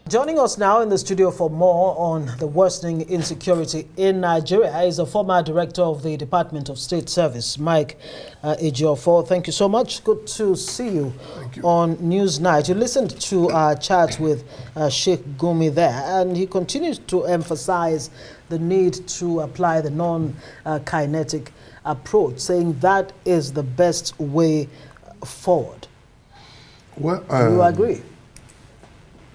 Joining us now in the studio for more on the worsening insecurity in Nigeria is the former director of the Department of State Service, Mike Ejiofor. Thank you so much. Good to see you on Newsnight. You listened to our chat with Sheikh Gumi there, and he continues to emphasize the need to apply the non-kinetic approach, saying that is the best way forward. Well, do you agree?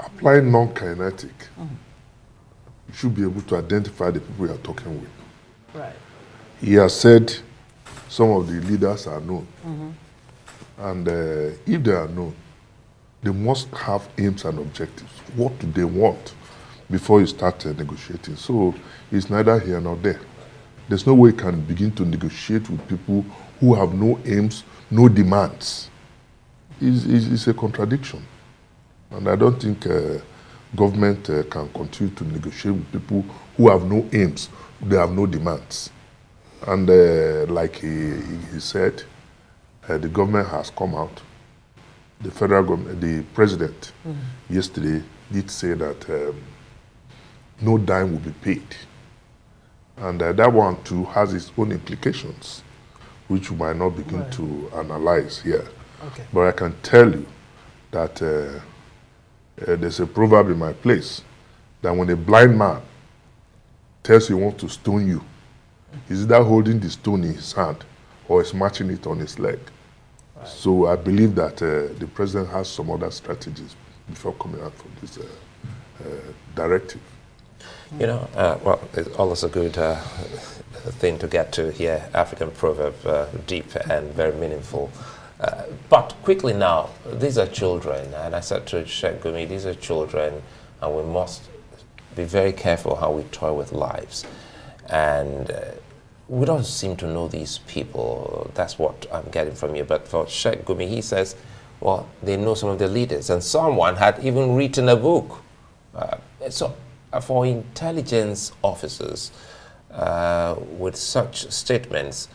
Applying non-kinetic, you should be able to identify the people you are talking with. Right. He has said some of the leaders are known. And if they are known, they must have aims and objectives. What do they want before you start negotiating? So it's neither here nor there. There's no way you can begin to negotiate with people who have no aims, no demands. It's a contradiction. And I don't think government can continue to negotiate with people who have no aims, they have no demands. And like he said, the government has come out. The federal government, the president yesterday did say that no dime will be paid. And that one too has its own implications, which we might not begin to analyze here. Okay. But I can tell you that there's a proverb in my place that when a blind man tells you he wants to stone you, he's either holding the stone in his hand or is matching it on his leg. Right. So I believe that the president has some other strategies before coming out from this directive. You know, well, it's always a good thing to get to hear African proverb, deep and very meaningful. But quickly now, these are children, and I said to Sheikh Gumi, these are children, and we must be very careful how we toy with lives. And we don't seem to know these people. That's what I'm getting from you. But for Sheikh Gumi, he says, well, they know some of the leaders, and someone had even written a book. So for intelligence officers with such statements,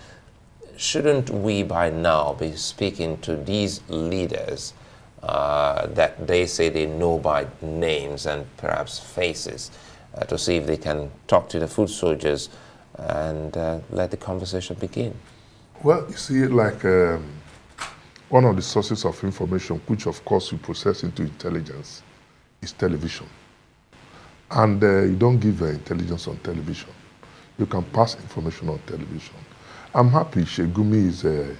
shouldn't we by now be speaking to these leaders that they say they know by names and perhaps faces to see if they can talk to the foot soldiers and let the conversation begin? Well, you see, like one of the sources of information, which of course we process into intelligence, is television. And you don't give intelligence on television. You can pass information on television. I'm happy Sheikh Gumi is a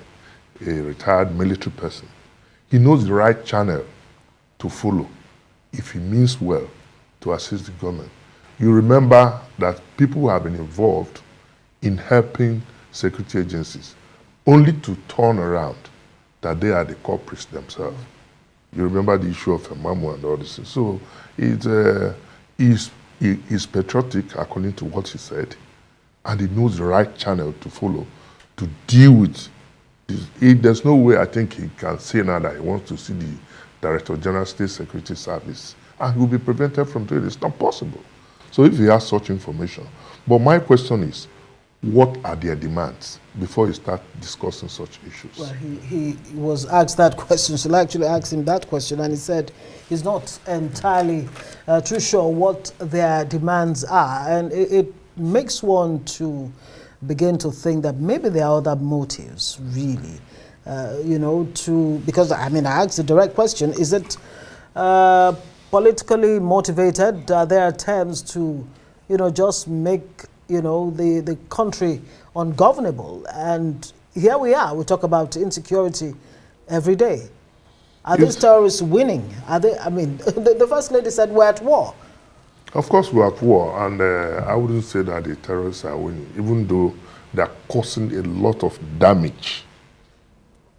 retired military person. He knows the right channel to follow if he means well to assist the government. You remember that people who have been involved in helping security agencies only to turn around that they are the culprits themselves. You remember the issue of Mamu and all this. So he's patriotic according to what he said, and he knows the right channel to follow to deal with this. There's no way I think he can say now that he wants to see the Director General State Security Service and he will be prevented from doing it. It's not possible. So if he has such information. But my question is, what are their demands before you start discussing such issues? Well, he was asked that question. So I actually asked him that question, and he said he's not entirely too sure what their demands are. And it makes one to begin to think that maybe there are other motives, really, because, I mean, I asked the direct question, is it politically motivated? Are there attempts to, just make, the country ungovernable? And here we are, we talk about insecurity every day. Are these terrorists winning? Are they, I mean, the First Lady said we're at war. Of course we're at war, and I wouldn't say that the terrorists are winning, even though they're causing a lot of damage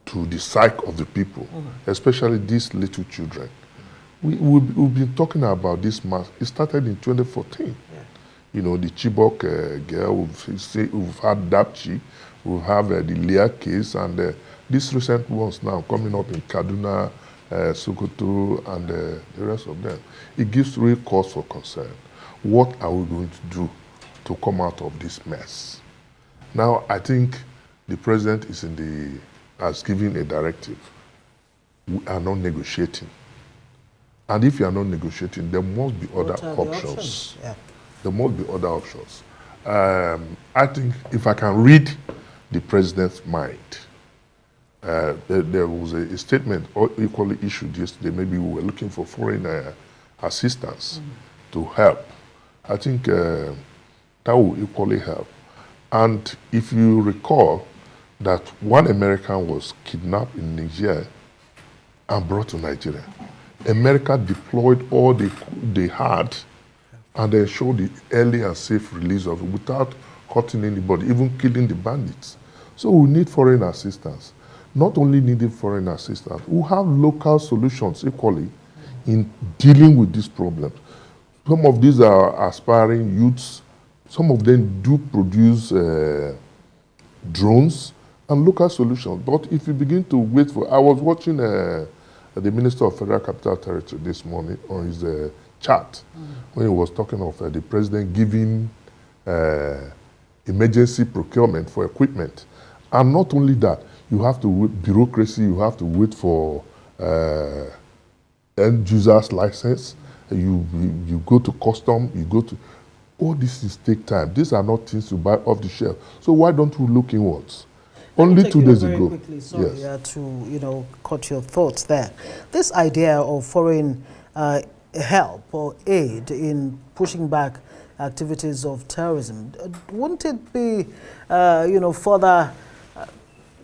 to the psyche of the people, especially these little children. We've been talking about this mass. It started in 2014. Yeah. The Chibok girl, we've had Dapchi, we've had the Leah case, and these recent ones now coming up in Kaduna, Sokoto, and the rest of them. It gives real cause for concern. What are we going to do to come out of this mess? Now, I think the president has given a directive. We are not negotiating. And if you are not negotiating, there must be other options. Yeah. There must be other options. I think if I can read the president's mind, there was a statement equally issued yesterday. Maybe we were looking for foreign assistance to help. I think that will equally help. And if you recall that one American was kidnapped in Niger and brought to Nigeria, America deployed all they had and they showed the early and safe release of it without hurting anybody, even killing the bandits. So we need foreign assistance. Not only needing foreign assistance, we have local solutions equally in dealing with these problems. Some of these are aspiring youths. Some of them do produce drones and local solutions. But if you begin to wait for, I was watching the Minister of Federal Capital Territory this morning on his chat when he was talking of the president giving emergency procurement for equipment. And not only that, you have to wait bureaucracy, you have to wait for end user's license, you go to custom, you go to, all this is take time. These are not things to buy off the shelf. So why don't we look inwards? Only 2 days ago. Quickly, sorry, to cut your thoughts there. This idea of foreign help or aid in pushing back activities of terrorism, wouldn't it be, further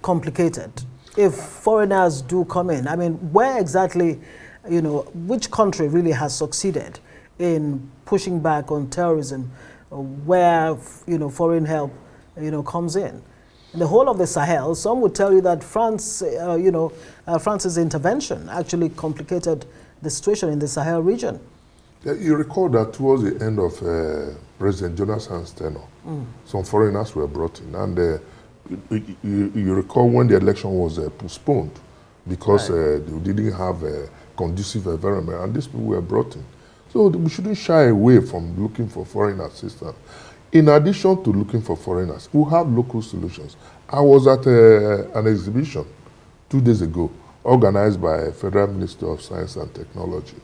complicated if foreigners do come in? I mean, where exactly, which country really has succeeded in pushing back on terrorism, where foreign help comes in? In the whole of the Sahel, some would tell you that France, France's intervention actually complicated the situation in the Sahel region. Yeah, you recall that towards the end of President Jonathan's tenure, some foreigners were brought in, and you recall when the election was postponed because they didn't have a conducive environment, and these people were brought in. So we shouldn't shy away from looking for foreign assistance. In addition to looking for foreigners, we have local solutions. I was at an exhibition 2 days ago, organized by Federal Ministry of Science and Technology.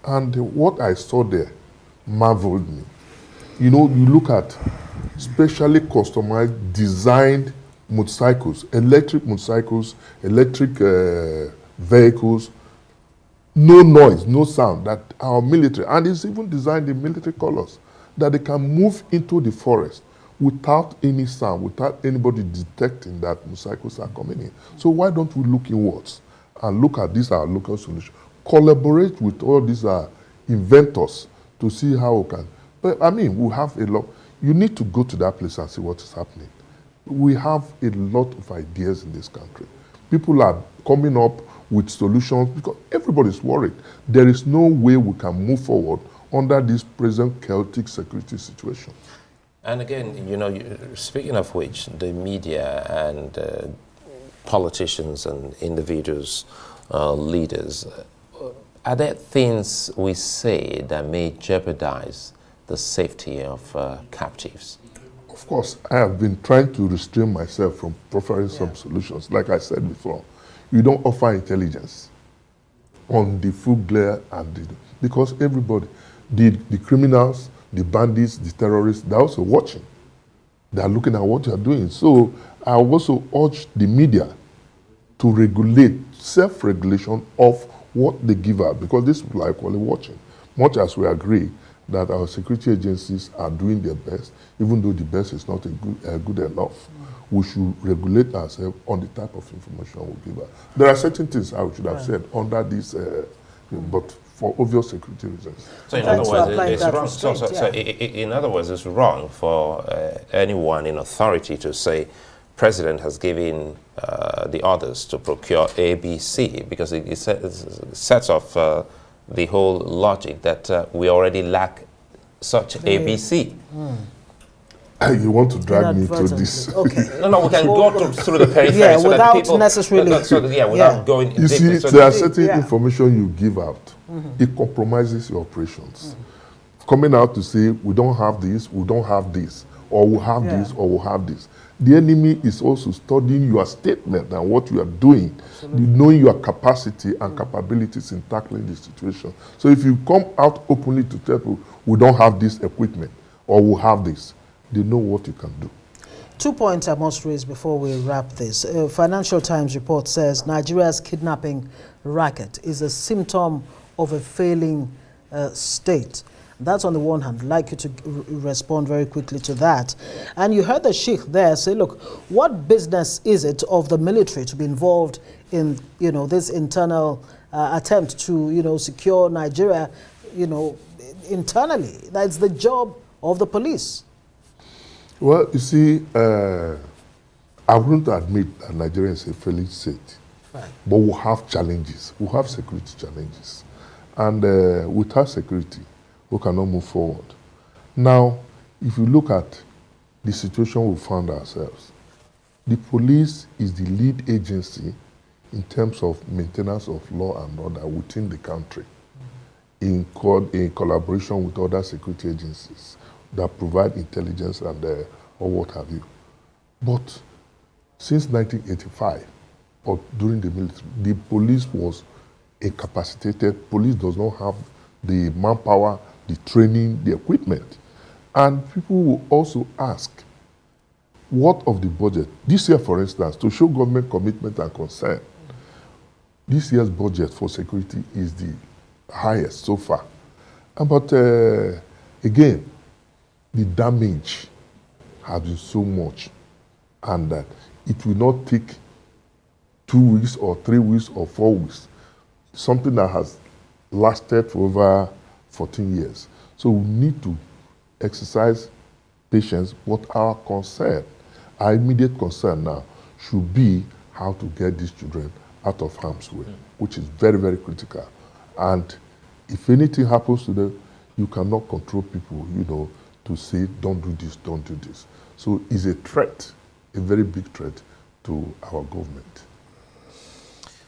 And what I saw there marveled me. You look at specially customized, designed motorcycles, electric vehicles, no noise, no sound, that our military, and it's even designed in military colors, that they can move into the forest without any sound, without anybody detecting that motorcycles are coming in. So why don't we look inwards and look at these our local solutions? Collaborate with all these inventors to see how we can. But I mean, we have a lot. You need to go to that place and see what is happening. We have a lot of ideas in this country. People are coming up with solutions because everybody's worried. There is no way we can move forward under this present chaotic security situation. And again, speaking of which, the media and politicians and individuals, leaders, are there things we say that may jeopardize the safety of captives? Of course, I have been trying to restrain myself from proffering some solutions. Like I said before, you don't offer intelligence on the full glare because everybody, the criminals, the bandits, the terrorists, they're also watching. They're looking at what you're doing. So I also urge the media to regulate, self-regulation of what they give out, because these people are equally watching. Much as we agree that our security agencies are doing their best, even though the best is not good enough, we should regulate ourselves on the type of information we give out. There are certain things I should have said under this, but for obvious security reasons. So in other words, it's wrong. So in other words, it's wrong for anyone in authority to say President has given the orders to procure ABC, because it sets off the whole logic that we already lack such ABC. You want to drag me to this? Okay. No, we can go through the periphery. Yeah, so without that people, necessarily. without going. You see, there are certain information you give out. It compromises your operations. Coming out to say we don't have this, we don't have this, or will have this, or will have this. The enemy is also studying your statement and what you are doing, knowing your capacity and capabilities in tackling the situation. So if you come out openly to tell people, we don't have this equipment, or we have this, they know what you can do. 2 points I must raise before we wrap this. Financial Times report says Nigeria's kidnapping racket is a symptom of a failing state. That's on the one hand. I'd like you to respond very quickly to that. And you heard the Sheikh there say, look, what business is it of the military to be involved in, this internal attempt to, secure Nigeria, internally? That's the job of the police. Well, you see, I wouldn't admit that Nigeria is a failing state. Right. But we have challenges. We have security challenges. And without security, we cannot move forward. Now, if you look at the situation we found ourselves, the police is the lead agency in terms of maintenance of law and order within the country, in collaboration with other security agencies that provide intelligence and or what have you. But since 1985, or during the military, the police was incapacitated. Police does not have the manpower, the training, the equipment. And people will also ask, what of the budget? This year, for instance, to show government commitment and concern, this year's budget for security is the highest so far. But again, the damage has been so much, and that it will not take 2 weeks or 3 weeks or 4 weeks, something that has lasted for over 14 years. So we need to exercise patience, but our concern, our immediate concern now, should be how to get these children out of harm's way, which is very, very critical. And if anything happens to them, you cannot control people, to say, don't do this, don't do this. So it's a threat, a very big threat to our government.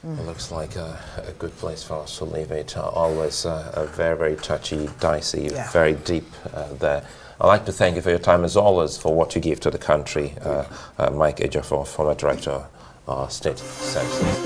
It looks like a good place for us to leave it. Always a very, very touchy, dicey, very deep there. I'd like to thank you for your time, as always, for what you give to the country. Mike Ejiofor, former Director of State Services.